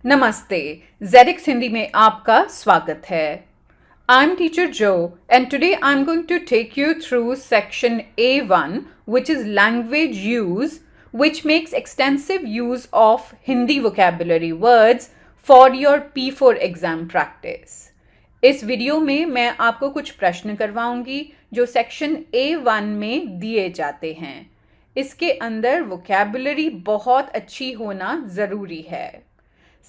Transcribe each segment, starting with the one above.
नमस्ते, जेडिक्स हिंदी में आपका स्वागत है। I'm teacher Joe and today I'm going to take you through section A1 which is language use which makes extensive use of Hindi vocabulary words for your P4 exam practice. इस video में मैं आपको कुछ प्रश्न करवाऊंगी जो section A1 में दिए जाते हैं। इसके अंदर वोकैबुलरी बहुत अच्छी होना ज़रूरी है।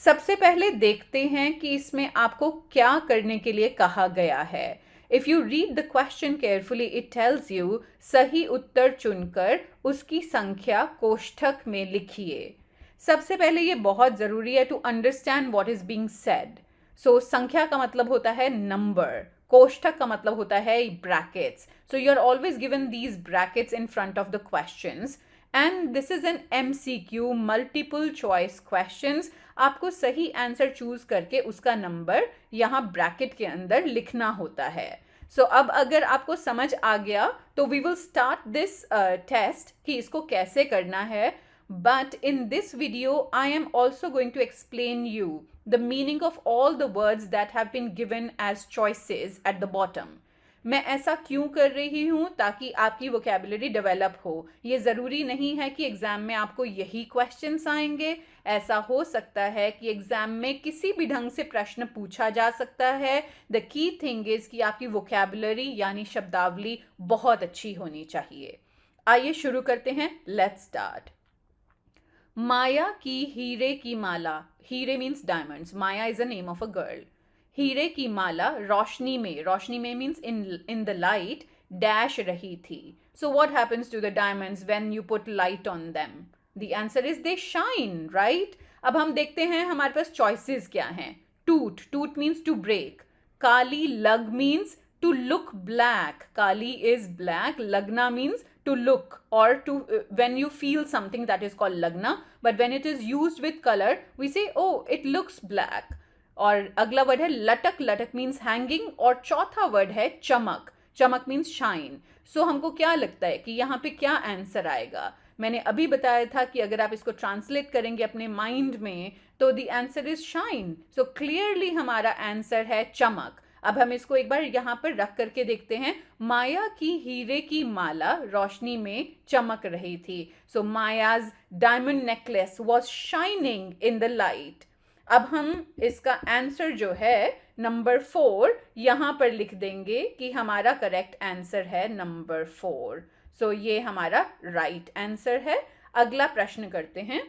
सबसे पहले देखते हैं कि इसमें आपको क्या करने के लिए कहा गया है। If you read the question carefully it tells you सही उत्तर चुनकर उसकी संख्या कोष्ठक में लिखिए। सबसे पहले ये बहुत ज़रूरी है to understand what is being said. So संख्या का मतलब होता है नंबर, कोष्ठक का मतलब होता है brackets. So you are always given these brackets in front of the questions and this is an MCQ multiple choice questions. आपको आंसर आंसर चूज करके उसका नंबर यहाँ ब्रैकेट के अंदर लिखना होता है। सो अब अगर आपको समझ आ गया तो we will start this test कि इसको कैसे करना है। But in this video, I am also going to explain you the meaning of all the words that have been given as choices at the bottom. मैं ऐसा क्यों कर रही हूँ ताकि आपकी वोकैबुलरी डेवलप हो। ये ज़रूरी नहीं है कि एग्ज़ाम में आपको यही क्वेश्चंस आएंगे। ऐसा हो सकता है कि एग्ज़ाम में किसी भी ढंग से प्रश्न पूछा जा सकता है। द की थिंग इज़ कि आपकी वोकैबुलरी यानी शब्दावली बहुत अच्छी होनी चाहिए। आइए शुरू करते हैं। Let's start. माया की हीरे की माला, हीरे means diamonds, Maya is a name of a girl. हीरे की माला रोशनी में मीन्स इन द लाइट डैश रही थी। So what happens to the diamonds when you put light on them? The answer is they shine, right. अब हम देखते हैं हमारे पास चॉइसेस क्या हैं। टूट, टूट मीन्स टू ब्रेक। काली लग means to look black. Kali is black. Lagna means to look or to when you feel something, that is called lagna. But when it is used with color, we say, oh, it looks black. और अगला word है लटक, लटक means hanging. और चौथा word है चमक, चमक मीन्स शाइन। सो हमको क्या लगता है कि यहाँ पे क्या आंसर आएगा? मैंने अभी बताया था कि अगर आप इसको ट्रांसलेट करेंगे अपने माइंड में तो the answer is shine. So clearly हमारा आंसर है चमक। अब हम इसको एक बार यहाँ पर रख करके देखते हैं। माया की हीरे की माला रोशनी में चमक रही थी। So Maya's diamond necklace was shining in the light. अब हम इसका आंसर जो है नंबर 4 यहाँ पर लिख देंगे कि हमारा करेक्ट आंसर है नंबर 4। सो ये हमारा राइट आंसर है। अगला प्रश्न करते हैं।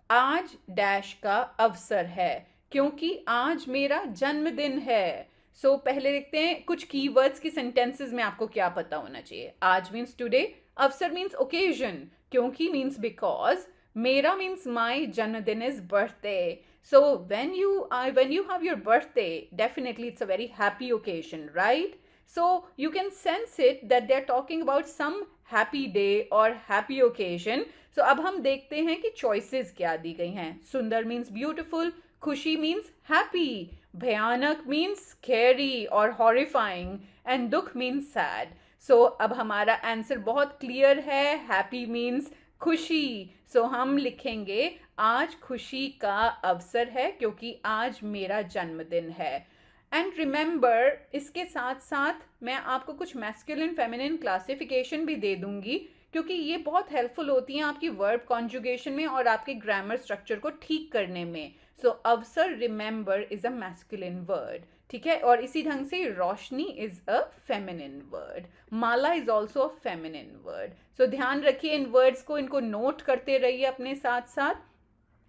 आज डैश का अवसर है क्योंकि आज मेरा जन्मदिन है। सो पहले देखते हैं कुछ कीवर्ड्स की सेंटेंसेस में आपको क्या पता होना चाहिए। आज मीन्स टुडे, अवसर मीन्स ओकेजन, क्योंकि मीन्स बिकॉज, मेरा मीन्स माई, जन्मदिन is birthday. So when you have your birthday, definitely it's a very happy occasion, right? So you can sense it that they're talking about some happy day or happy occasion. So अब हम देखते हैं कि choices क्या दी गई हैं। सुंदर means beautiful, खुशी means happy, भयानक means scary और horrifying, and दुख means sad. So अब हमारा आंसर बहुत क्लियर है। हैप्पी means खुशी। सो हम लिखेंगे आज खुशी का अवसर है क्योंकि आज मेरा जन्मदिन है। एंड रिमेंबर, इसके साथ साथ मैं आपको कुछ मैस्कुलिन फेमिनिन क्लासिफिकेशन भी दे दूंगी क्योंकि ये बहुत हेल्पफुल होती हैं आपकी वर्ब कॉन्जुगेशन में और आपके ग्रामर स्ट्रक्चर को ठीक करने में। सो अवसर, remember, is a masculine word, ठीक है। और इसी ढंग से रोशनी इज अ फेमिनिन वर्ड, माला is also a feminine word. So ध्यान रखिए इन वर्ड्स को, इनको नोट करते रहिए अपने साथ साथ।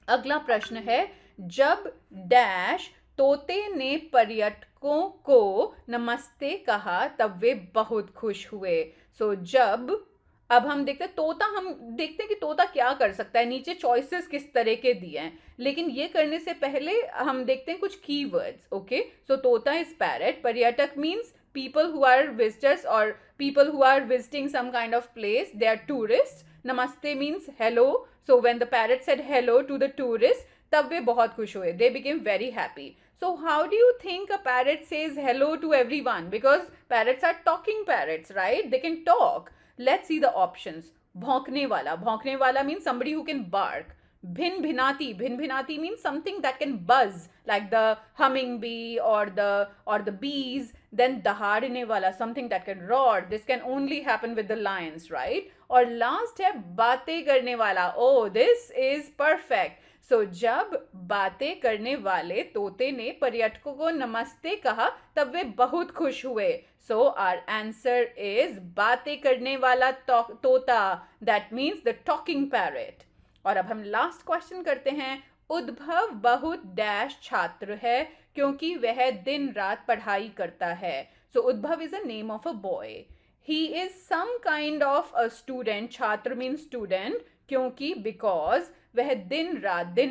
अगला प्रश्न है। जब डैश तोते ने पर्यटकों को नमस्ते कहा तब वे बहुत खुश हुए। सो जब, अब हम देखते हैं तोता, हम देखते हैं कि तोता क्या कर सकता है। नीचे चॉइसेस किस तरह के दिए हैं, लेकिन ये करने से पहले हम देखते हैं कुछ कीवर्ड्स। ओके, सो तोता इज पैरट, पर्यटक means people who are visitors or people who are visiting some kind of place, they are tourists. Namaste means hello. So when the parrot said hello to the tourists, तब वे बहुत खुश हुए, they became very happy. So how do you think a parrot says hello to everyone? Because parrots are talking parrots, right? They can talk. Let's see the options. भौंकने वाला, भौंकने वाला means somebody who can bark. Bhin bhinati means something that can buzz, like the humming bee or the bees. Then dahadne wala, something that can roar. This can only happen with the lions, right? Or last hai batein karne wala. Oh, this is perfect. So जब बातें करने वाले तोते ने पर्यटकों को नमस्ते कहा तब वे बहुत खुश हुए. So our answer is बातें करने वाला तोता. That means the talking parrot. और अब हम लास्ट क्वेश्चन करते हैं. उद्भव बहुत डैश छात्र है क्योंकि वह दिन रात पढ़ाई करता है. So Udbhav is a name of a boy. He is some kind of a student. छात्र मीन्स स्टूडेंट. क्योंकि बिकॉज वह दिन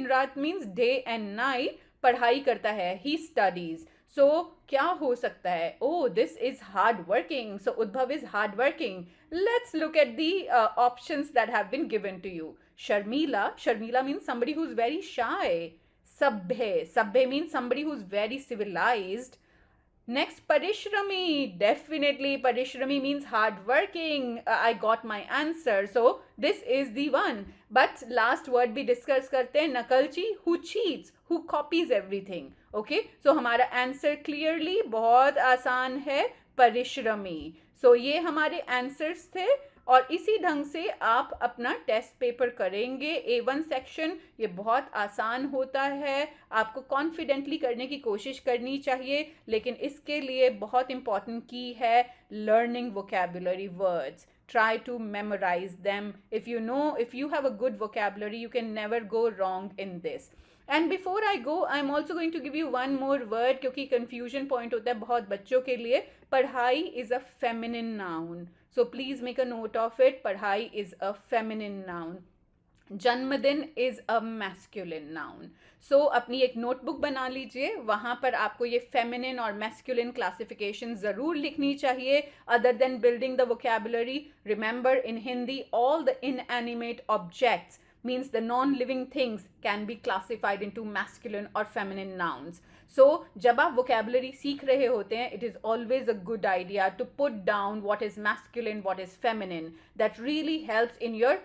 रात मीन्स डे एंड नाइट पढ़ाई करता है. He studies. सो क्या हो सकता है? ओ, this is hard working. So Udbhav is hard working. Let's look at the options that have been given to you. Sharmila means somebody who's very shy. Sabhe means somebody who's very civilized. Next, Parishrami. Definitely, Parishrami means hardworking. I got my answer. So, this is the one. But last word we discuss karte hain, Nakalchi, who cheats, who copies everything. Okay, so हमारा answer clearly बहुत आसान है, परिश्रमी. सो ये हमारे answers थे और इसी ढंग से आप अपना टेस्ट पेपर करेंगे. A1 सेक्शन ये बहुत आसान होता है. आपको कॉन्फिडेंटली करने की कोशिश करनी चाहिए, लेकिन इसके लिए बहुत इंपॉर्टेंट की है learning vocabulary words. Try to memorize them. If you have a good vocabulary, you can never go wrong in this. And before I go, I'm also going to give you one more word, क्योंकि confusion point होता है बहुत बच्चों के लिए. पढ़ाई is a feminine noun. So please make a note of it. पढ़ाई is a feminine noun. जन्मदिन इज अ मैस्कुलिन नाउन. सो अपनी एक नोटबुक बना लीजिए, वहां पर आपको ये फेमिनिन और मैस्कुलिन क्लासिफिकेशन जरूर लिखनी चाहिए. Other than building the vocabulary, remember in Hindi all the inanimate objects means the non-living things can be classified into masculine or feminine nouns. So जब आप vocabulary सीख रहे होते हैं, it is always a good idea to put down what is masculine, what is feminine. That really helps in your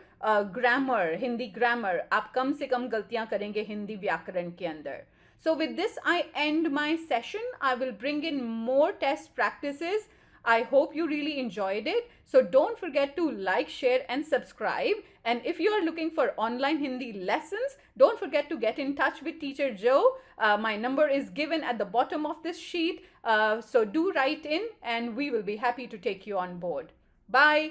grammar, Hindi grammar. आप कम से कम गलतियां करेंगे हिंदी व्याकरण के अंदर. So with this I end my session. I will bring in more test practices. I hope you really enjoyed it. So don't forget to like, share and subscribe. And if you are looking for online Hindi lessons, don't forget to get in touch with Teacher Joe. My number is given at the bottom of this sheet. So do write in and we will be happy to take you on board. Bye.